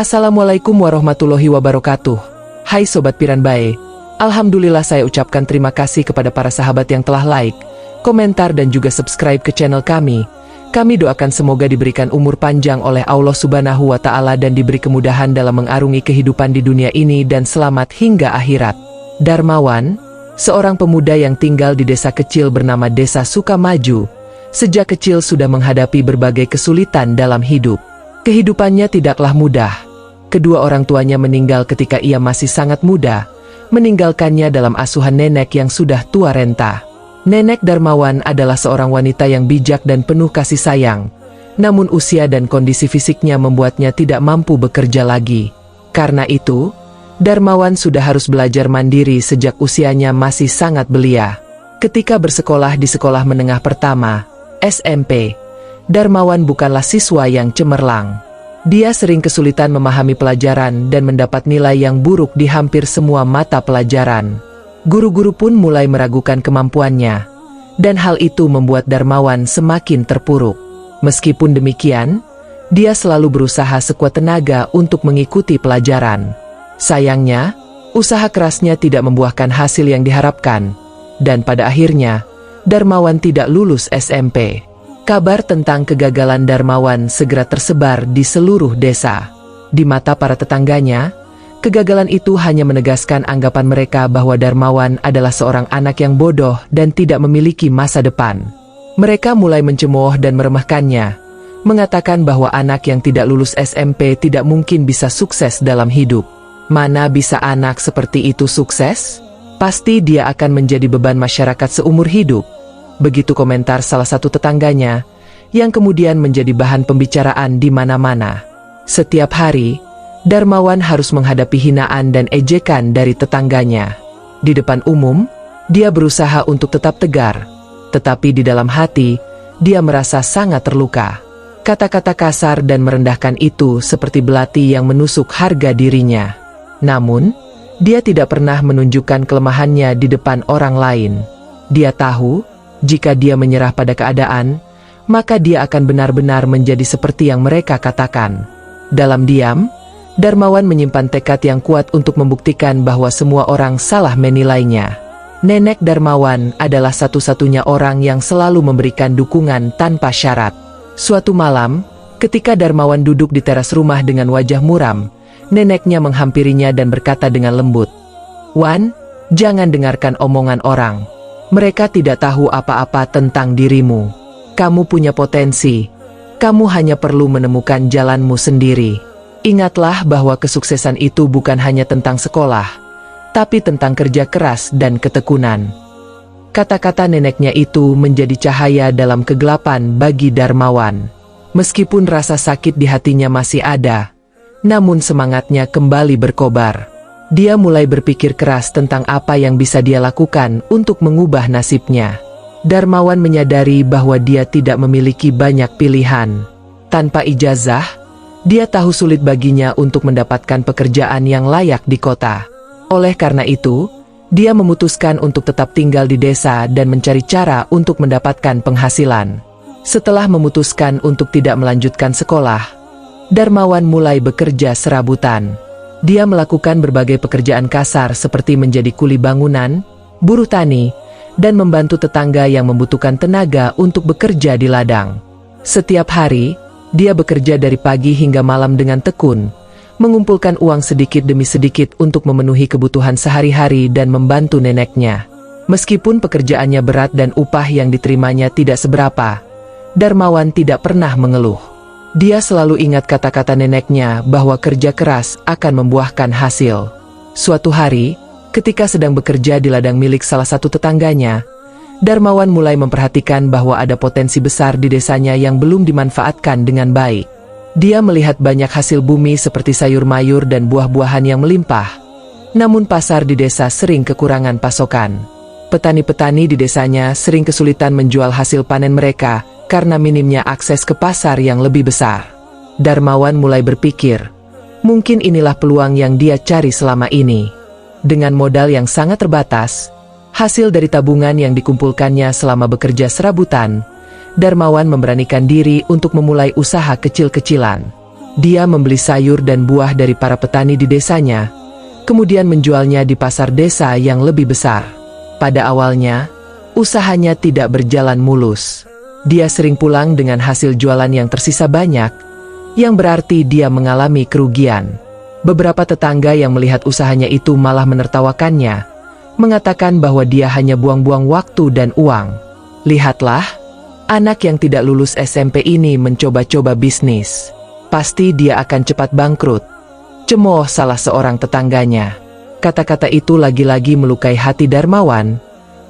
Assalamualaikum warahmatullahi wabarakatuh. Hai Sobat Piranbae, alhamdulillah saya ucapkan terima kasih kepada para sahabat yang telah like, komentar dan juga subscribe ke channel kami. Kami doakan semoga diberikan umur panjang oleh Allah Subhanahu wa Ta'ala dan diberi kemudahan dalam mengarungi kehidupan di dunia ini dan selamat hingga akhirat. Darmawan, seorang pemuda yang tinggal di desa kecil bernama Desa Sukamaju, sejak kecil sudah menghadapi berbagai kesulitan dalam hidup. Kehidupannya tidaklah mudah. Kedua orang tuanya meninggal ketika ia masih sangat muda, meninggalkannya dalam asuhan nenek yang sudah tua renta. Nenek Darmawan adalah seorang wanita yang bijak dan penuh kasih sayang, namun usia dan kondisi fisiknya membuatnya tidak mampu bekerja lagi. Karena itu, Darmawan sudah harus belajar mandiri sejak usianya masih sangat belia. Ketika bersekolah di sekolah menengah pertama, SMP, Darmawan bukanlah siswa yang cemerlang. Dia sering kesulitan memahami pelajaran dan mendapat nilai yang buruk di hampir semua mata pelajaran. Guru-guru pun mulai meragukan kemampuannya, dan hal itu membuat Darmawan semakin terpuruk. Meskipun demikian, dia selalu berusaha sekuat tenaga untuk mengikuti pelajaran. Sayangnya, usaha kerasnya tidak membuahkan hasil yang diharapkan, dan pada akhirnya, Darmawan tidak lulus SMP. Kabar tentang kegagalan Darmawan segera tersebar di seluruh desa. Di mata para tetangganya, kegagalan itu hanya menegaskan anggapan mereka bahwa Darmawan adalah seorang anak yang bodoh dan tidak memiliki masa depan. Mereka mulai mencemooh dan meremehkannya, mengatakan bahwa anak yang tidak lulus SMP tidak mungkin bisa sukses dalam hidup. Mana bisa anak seperti itu sukses? Pasti dia akan menjadi beban masyarakat seumur hidup. Begitu komentar salah satu tetangganya, yang kemudian menjadi bahan pembicaraan di mana-mana. Setiap hari, Darmawan harus menghadapi hinaan dan ejekan dari tetangganya. Di depan umum, dia berusaha untuk tetap tegar, tetapi di dalam hati, dia merasa sangat terluka. Kata-kata kasar dan merendahkan itu seperti belati yang menusuk harga dirinya. Namun, dia tidak pernah menunjukkan kelemahannya di depan orang lain. Dia tahu, jika dia menyerah pada keadaan, maka dia akan benar-benar menjadi seperti yang mereka katakan. Dalam diam, Darmawan menyimpan tekad yang kuat untuk membuktikan bahwa semua orang salah menilainya. Nenek Darmawan adalah satu-satunya orang yang selalu memberikan dukungan tanpa syarat. Suatu malam, ketika Darmawan duduk di teras rumah dengan wajah muram, neneknya menghampirinya dan berkata dengan lembut, "Wan, jangan dengarkan omongan orang. Mereka tidak tahu apa-apa tentang dirimu. Kamu punya potensi. Kamu hanya perlu menemukan jalanmu sendiri. Ingatlah bahwa kesuksesan itu bukan hanya tentang sekolah, tapi tentang kerja keras dan ketekunan." Kata-kata neneknya itu menjadi cahaya dalam kegelapan bagi Darmawan. Meskipun rasa sakit di hatinya masih ada, namun semangatnya kembali berkobar. Dia mulai berpikir keras tentang apa yang bisa dia lakukan untuk mengubah nasibnya. Darmawan menyadari bahwa dia tidak memiliki banyak pilihan. Tanpa ijazah, dia tahu sulit baginya untuk mendapatkan pekerjaan yang layak di kota. Oleh karena itu, dia memutuskan untuk tetap tinggal di desa dan mencari cara untuk mendapatkan penghasilan. Setelah memutuskan untuk tidak melanjutkan sekolah, Darmawan mulai bekerja serabutan. Dia melakukan berbagai pekerjaan kasar seperti menjadi kuli bangunan, buruh tani, dan membantu tetangga yang membutuhkan tenaga untuk bekerja di ladang. Setiap hari, dia bekerja dari pagi hingga malam dengan tekun, mengumpulkan uang sedikit demi sedikit untuk memenuhi kebutuhan sehari-hari dan membantu neneknya. Meskipun pekerjaannya berat dan upah yang diterimanya tidak seberapa, Darmawan tidak pernah mengeluh. Dia selalu ingat kata-kata neneknya bahwa kerja keras akan membuahkan hasil. Suatu hari, ketika sedang bekerja di ladang milik salah satu tetangganya, Darmawan mulai memperhatikan bahwa ada potensi besar di desanya yang belum dimanfaatkan dengan baik. Dia melihat banyak hasil bumi seperti sayur mayur dan buah-buahan yang melimpah. Namun pasar di desa sering kekurangan pasokan. Petani-petani di desanya sering kesulitan menjual hasil panen mereka karena minimnya akses ke pasar yang lebih besar. Darmawan mulai berpikir, mungkin inilah peluang yang dia cari selama ini. Dengan modal yang sangat terbatas, hasil dari tabungan yang dikumpulkannya selama bekerja serabutan, Darmawan memberanikan diri untuk memulai usaha kecil-kecilan. Dia membeli sayur dan buah dari para petani di desanya, kemudian menjualnya di pasar desa yang lebih besar. Pada awalnya, usahanya tidak berjalan mulus. Dia sering pulang dengan hasil jualan yang tersisa banyak, yang berarti dia mengalami kerugian. Beberapa tetangga yang melihat usahanya itu malah menertawakannya, mengatakan bahwa dia hanya buang-buang waktu dan uang. Lihatlah, anak yang tidak lulus SMP ini mencoba-coba bisnis. Pasti dia akan cepat bangkrut, cemooh salah seorang tetangganya. Kata-kata itu lagi-lagi melukai hati Darmawan,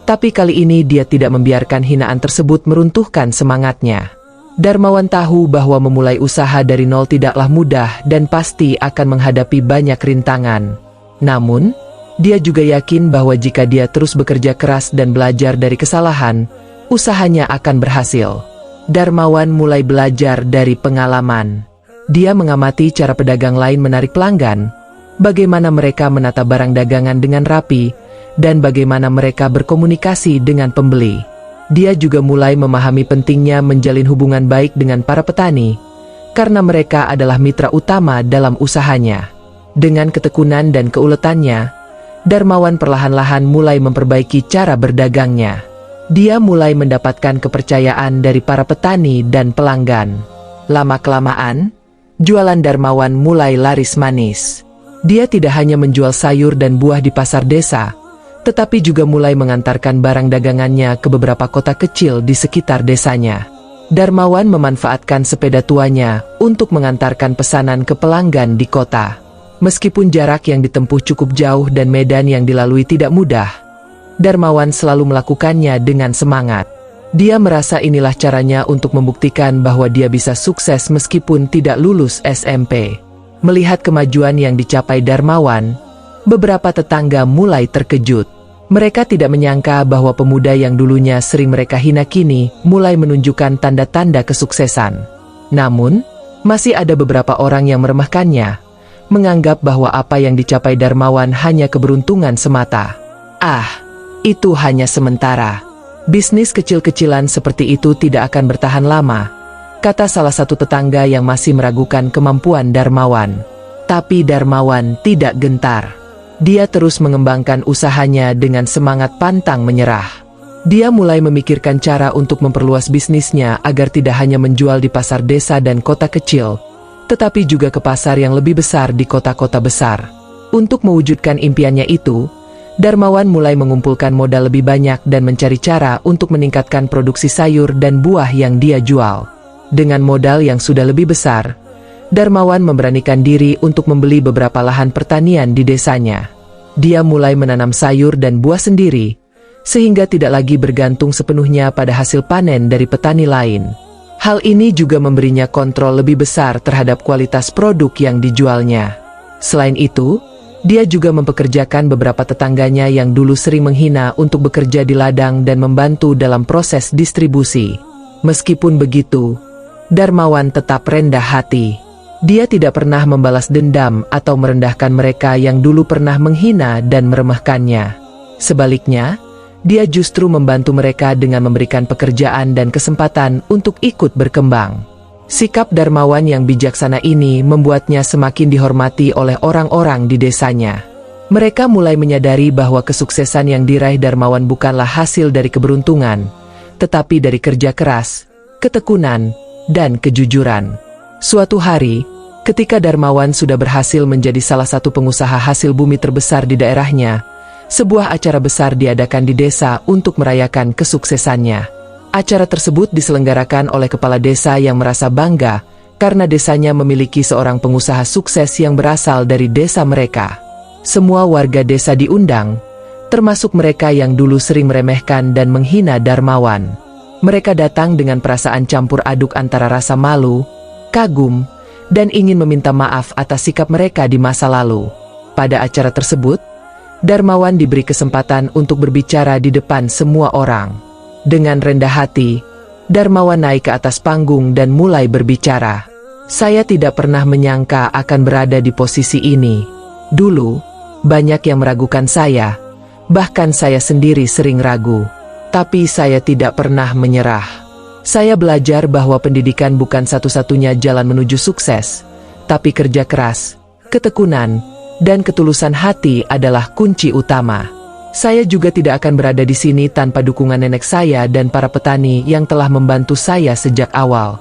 tapi kali ini dia tidak membiarkan hinaan tersebut meruntuhkan semangatnya. Darmawan tahu bahwa memulai usaha dari nol tidaklah mudah dan pasti akan menghadapi banyak rintangan. Namun, dia juga yakin bahwa jika dia terus bekerja keras dan belajar dari kesalahan, usahanya akan berhasil. Darmawan mulai belajar dari pengalaman. Dia mengamati cara pedagang lain menarik pelanggan, bagaimana mereka menata barang dagangan dengan rapi, dan bagaimana mereka berkomunikasi dengan pembeli. Dia juga mulai memahami pentingnya menjalin hubungan baik dengan para petani, karena mereka adalah mitra utama dalam usahanya. Dengan ketekunan dan keuletannya, Darmawan perlahan-lahan mulai memperbaiki cara berdagangnya. Dia mulai mendapatkan kepercayaan dari para petani dan pelanggan. Lama-kelamaan, jualan Darmawan mulai laris manis. Dia tidak hanya menjual sayur dan buah di pasar desa, tetapi juga mulai mengantarkan barang dagangannya ke beberapa kota kecil di sekitar desanya. Darmawan memanfaatkan sepeda tuanya untuk mengantarkan pesanan ke pelanggan di kota. Meskipun jarak yang ditempuh cukup jauh dan medan yang dilalui tidak mudah, Darmawan selalu melakukannya dengan semangat. Dia merasa inilah caranya untuk membuktikan bahwa dia bisa sukses meskipun tidak lulus SMP. Melihat kemajuan yang dicapai Darmawan, beberapa tetangga mulai terkejut. Mereka tidak menyangka bahwa pemuda yang dulunya sering mereka hina kini mulai menunjukkan tanda-tanda kesuksesan. Namun, masih ada beberapa orang yang meremehkannya, menganggap bahwa apa yang dicapai Darmawan hanya keberuntungan semata. Itu hanya sementara. Bisnis kecil-kecilan seperti itu tidak akan bertahan lama, kata salah satu tetangga yang masih meragukan kemampuan Darmawan. Tapi Darmawan tidak gentar. Dia terus mengembangkan usahanya dengan semangat pantang menyerah. Dia mulai memikirkan cara untuk memperluas bisnisnya agar tidak hanya menjual di pasar desa dan kota kecil, tetapi juga ke pasar yang lebih besar di kota-kota besar. Untuk mewujudkan impiannya itu, Darmawan mulai mengumpulkan modal lebih banyak dan mencari cara untuk meningkatkan produksi sayur dan buah yang dia jual. Dengan modal yang sudah lebih besar, Darmawan memberanikan diri untuk membeli beberapa lahan pertanian di desanya. Dia mulai menanam sayur dan buah sendiri, sehingga tidak lagi bergantung sepenuhnya pada hasil panen dari petani lain. Hal ini juga memberinya kontrol lebih besar terhadap kualitas produk yang dijualnya. Selain itu, dia juga mempekerjakan beberapa tetangganya yang dulu sering menghina untuk bekerja di ladang dan membantu dalam proses distribusi. Meskipun begitu, Darmawan tetap rendah hati. Dia tidak pernah membalas dendam atau merendahkan mereka yang dulu pernah menghina dan meremehkannya. Sebaliknya, dia justru membantu mereka dengan memberikan pekerjaan dan kesempatan untuk ikut berkembang. Sikap Darmawan yang bijaksana ini membuatnya semakin dihormati oleh orang-orang di desanya. Mereka mulai menyadari bahwa kesuksesan yang diraih Darmawan bukanlah hasil dari keberuntungan, tetapi dari kerja keras, ketekunan, dan kejujuran. Suatu hari, ketika Darmawan sudah berhasil menjadi salah satu pengusaha hasil bumi terbesar di daerahnya, sebuah acara besar diadakan di desa untuk merayakan kesuksesannya. Acara tersebut diselenggarakan oleh kepala desa yang merasa bangga karena desanya memiliki seorang pengusaha sukses yang berasal dari desa mereka. Semua warga desa diundang, termasuk mereka yang dulu sering meremehkan dan menghina Darmawan. Mereka datang dengan perasaan campur aduk antara rasa malu, kagum, dan ingin meminta maaf atas sikap mereka di masa lalu. Pada acara tersebut, Darmawan diberi kesempatan untuk berbicara di depan semua orang. Dengan rendah hati, Darmawan naik ke atas panggung dan mulai berbicara. Saya tidak pernah menyangka akan berada di posisi ini. Dulu, banyak yang meragukan saya, bahkan saya sendiri sering ragu. Tapi saya tidak pernah menyerah. Saya belajar bahwa pendidikan bukan satu-satunya jalan menuju sukses, Tapi kerja keras, ketekunan, dan ketulusan hati adalah kunci utama. Saya juga tidak akan berada di sini tanpa dukungan nenek saya dan para petani yang telah membantu saya sejak awal.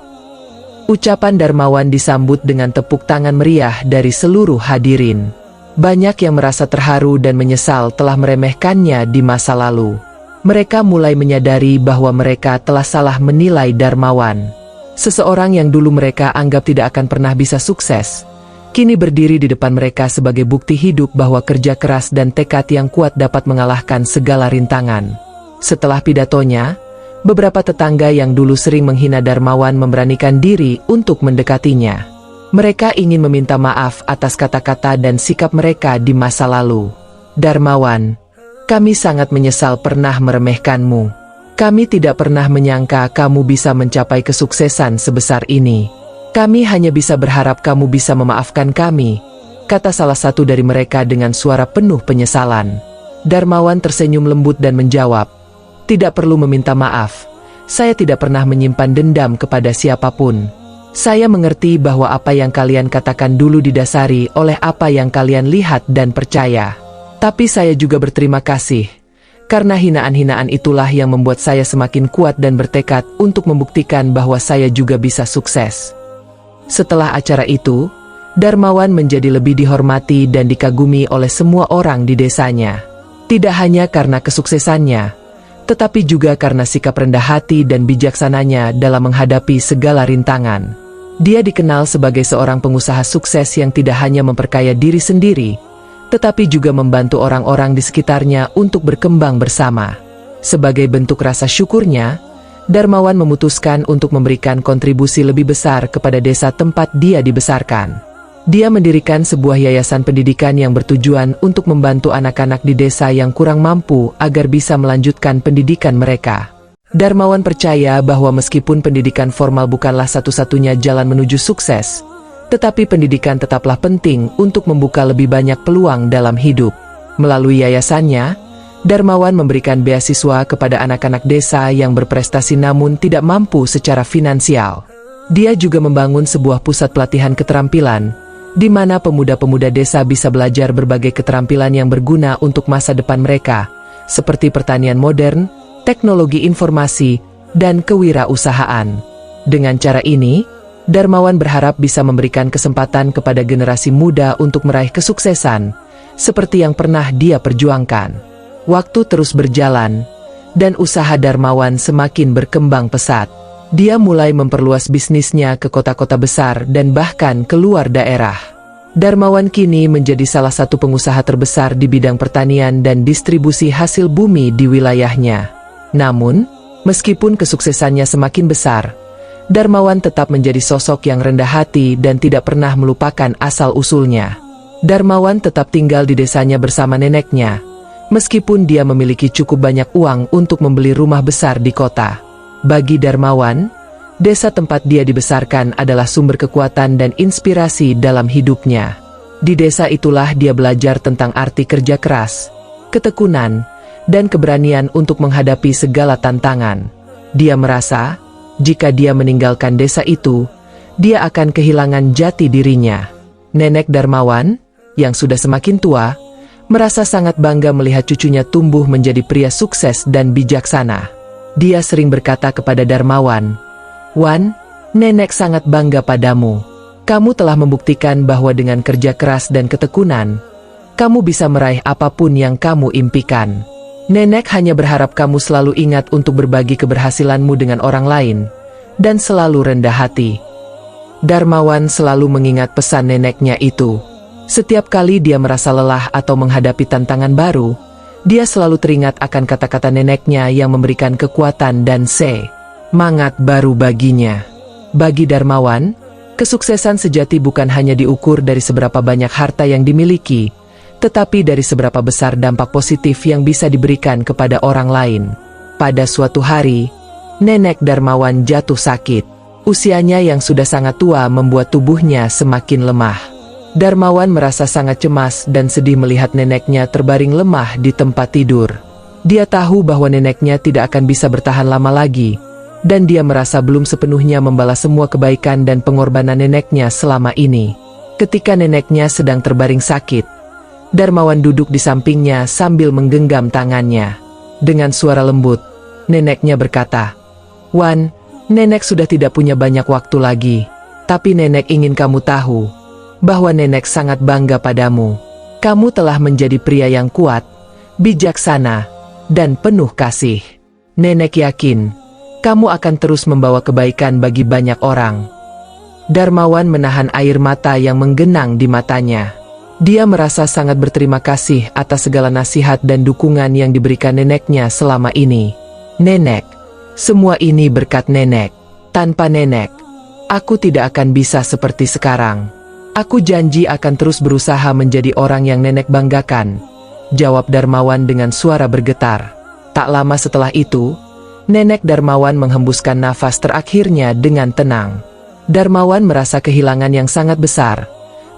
Ucapan Darmawan disambut dengan tepuk tangan meriah dari seluruh hadirin. Banyak yang merasa terharu dan menyesal telah meremehkannya di masa lalu. Mereka mulai menyadari bahwa mereka telah salah menilai Darmawan. Seseorang yang dulu mereka anggap tidak akan pernah bisa sukses, kini berdiri di depan mereka sebagai bukti hidup bahwa kerja keras dan tekad yang kuat dapat mengalahkan segala rintangan. Setelah pidatonya, beberapa tetangga yang dulu sering menghina Darmawan memberanikan diri untuk mendekatinya. Mereka ingin meminta maaf atas kata-kata dan sikap mereka di masa lalu. Darmawan, kami sangat menyesal pernah meremehkanmu. Kami tidak pernah menyangka kamu bisa mencapai kesuksesan sebesar ini. Kami hanya bisa berharap kamu bisa memaafkan kami, kata salah satu dari mereka dengan suara penuh penyesalan. Darmawan tersenyum lembut dan menjawab, tidak perlu meminta maaf. Saya tidak pernah menyimpan dendam kepada siapapun. Saya mengerti bahwa apa yang kalian katakan dulu didasari oleh apa yang kalian lihat dan percaya. Tapi saya juga berterima kasih, karena hinaan-hinaan itulah yang membuat saya semakin kuat dan bertekad untuk membuktikan bahwa saya juga bisa sukses. Setelah acara itu, Darmawan menjadi lebih dihormati dan dikagumi oleh semua orang di desanya. Tidak hanya karena kesuksesannya, tetapi juga karena sikap rendah hati dan bijaksananya dalam menghadapi segala rintangan. Dia dikenal sebagai seorang pengusaha sukses yang tidak hanya memperkaya diri sendiri, tetapi juga membantu orang-orang di sekitarnya untuk berkembang bersama. Sebagai bentuk rasa syukurnya, Darmawan memutuskan untuk memberikan kontribusi lebih besar kepada desa tempat dia dibesarkan. Dia mendirikan sebuah yayasan pendidikan yang bertujuan untuk membantu anak-anak di desa yang kurang mampu agar bisa melanjutkan pendidikan mereka. Darmawan percaya bahwa meskipun pendidikan formal bukanlah satu-satunya jalan menuju sukses, tetapi pendidikan tetaplah penting untuk membuka lebih banyak peluang dalam hidup. Melalui yayasannya, Darmawan memberikan beasiswa kepada anak-anak desa yang berprestasi namun tidak mampu secara finansial. Dia juga membangun sebuah pusat pelatihan keterampilan, di mana pemuda-pemuda desa bisa belajar berbagai keterampilan yang berguna untuk masa depan mereka, seperti pertanian modern, teknologi informasi, dan kewirausahaan. Dengan cara ini, Darmawan berharap bisa memberikan kesempatan kepada generasi muda untuk meraih kesuksesan, seperti yang pernah dia perjuangkan. Waktu terus berjalan, dan usaha Darmawan semakin berkembang pesat. Dia mulai memperluas bisnisnya ke kota-kota besar dan bahkan keluar daerah. Darmawan kini menjadi salah satu pengusaha terbesar di bidang pertanian dan distribusi hasil bumi di wilayahnya. Namun, meskipun kesuksesannya semakin besar, Darmawan tetap menjadi sosok yang rendah hati dan tidak pernah melupakan asal-usulnya. Darmawan tetap tinggal di desanya bersama neneknya, meskipun dia memiliki cukup banyak uang untuk membeli rumah besar di kota. Bagi Darmawan, desa tempat dia dibesarkan adalah sumber kekuatan dan inspirasi dalam hidupnya. Di desa itulah dia belajar tentang arti kerja keras, ketekunan, dan keberanian untuk menghadapi segala tantangan. Dia merasa, jika dia meninggalkan desa itu, dia akan kehilangan jati dirinya. Nenek Darmawan, yang sudah semakin tua, merasa sangat bangga melihat cucunya tumbuh menjadi pria sukses dan bijaksana. Dia sering berkata kepada Darmawan, "Wan, nenek sangat bangga padamu. Kamu telah membuktikan bahwa dengan kerja keras dan ketekunan, kamu bisa meraih apapun yang kamu impikan. Nenek hanya berharap kamu selalu ingat untuk berbagi keberhasilanmu dengan orang lain, dan selalu rendah hati." Darmawan selalu mengingat pesan neneknya itu. Setiap kali dia merasa lelah atau menghadapi tantangan baru, dia selalu teringat akan kata-kata neneknya yang memberikan kekuatan dan semangat baru baginya. Bagi Darmawan, kesuksesan sejati bukan hanya diukur dari seberapa banyak harta yang dimiliki, tetapi dari seberapa besar dampak positif yang bisa diberikan kepada orang lain. Pada suatu hari, nenek Darmawan jatuh sakit. Usianya yang sudah sangat tua membuat tubuhnya semakin lemah. Darmawan merasa sangat cemas dan sedih melihat neneknya terbaring lemah di tempat tidur. Dia tahu bahwa neneknya tidak akan bisa bertahan lama lagi, dan dia merasa belum sepenuhnya membalas semua kebaikan dan pengorbanan neneknya selama ini. Ketika neneknya sedang terbaring sakit, Darmawan duduk di sampingnya sambil menggenggam tangannya. Dengan suara lembut, neneknya berkata, "Wan, nenek sudah tidak punya banyak waktu lagi. Tapi nenek ingin kamu tahu bahwa nenek sangat bangga padamu. Kamu telah menjadi pria yang kuat, bijaksana, dan penuh kasih. Nenek yakin kamu akan terus membawa kebaikan bagi banyak orang." Darmawan menahan air mata yang menggenang di matanya. Dia merasa sangat berterima kasih atas segala nasihat dan dukungan yang diberikan neneknya selama ini. "Nenek, semua ini berkat nenek. Tanpa nenek, aku tidak akan bisa seperti sekarang. Aku janji akan terus berusaha menjadi orang yang nenek banggakan," jawab Darmawan dengan suara bergetar. Tak lama setelah itu, nenek Darmawan menghembuskan nafas terakhirnya dengan tenang. Darmawan merasa kehilangan yang sangat besar,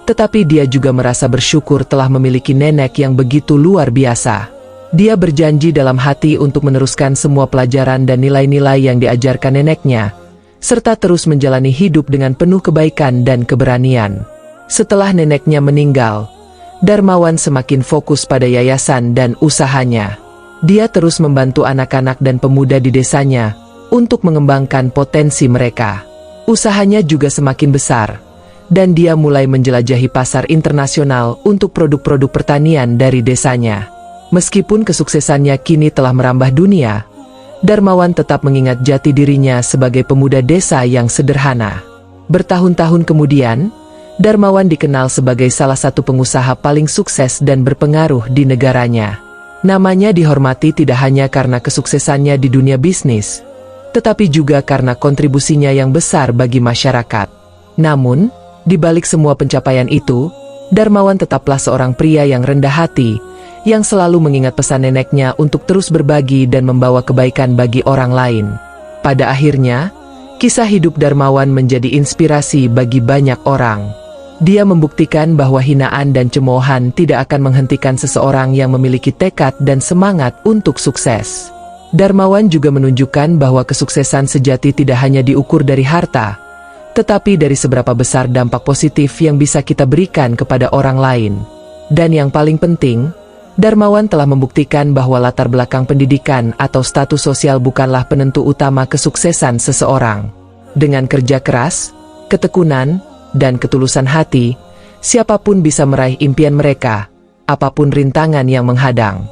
tetapi dia juga merasa bersyukur telah memiliki nenek yang begitu luar biasa. Dia berjanji dalam hati untuk meneruskan semua pelajaran dan nilai-nilai yang diajarkan neneknya, serta terus menjalani hidup dengan penuh kebaikan dan keberanian. Setelah neneknya meninggal, Darmawan semakin fokus pada yayasan dan usahanya. Dia terus membantu anak-anak dan pemuda di desanya untuk mengembangkan potensi mereka. Usahanya juga semakin besar, dan dia mulai menjelajahi pasar internasional untuk produk-produk pertanian dari desanya. Meskipun kesuksesannya kini telah merambah dunia, Darmawan tetap mengingat jati dirinya sebagai pemuda desa yang sederhana. Bertahun-tahun kemudian, Darmawan dikenal sebagai salah satu pengusaha paling sukses dan berpengaruh di negaranya. Namanya dihormati tidak hanya karena kesuksesannya di dunia bisnis, tetapi juga karena kontribusinya yang besar bagi masyarakat. Namun, di balik semua pencapaian itu, Darmawan tetaplah seorang pria yang rendah hati, yang selalu mengingat pesan neneknya untuk terus berbagi dan membawa kebaikan bagi orang lain. Pada akhirnya, kisah hidup Darmawan menjadi inspirasi bagi banyak orang. Dia membuktikan bahwa hinaan dan cemoohan tidak akan menghentikan seseorang yang memiliki tekad dan semangat untuk sukses. Darmawan juga menunjukkan bahwa kesuksesan sejati tidak hanya diukur dari harta, tetapi dari seberapa besar dampak positif yang bisa kita berikan kepada orang lain. Dan yang paling penting, Darmawan telah membuktikan bahwa latar belakang pendidikan atau status sosial bukanlah penentu utama kesuksesan seseorang. Dengan kerja keras, ketekunan, dan ketulusan hati, siapapun bisa meraih impian mereka, apapun rintangan yang menghadang.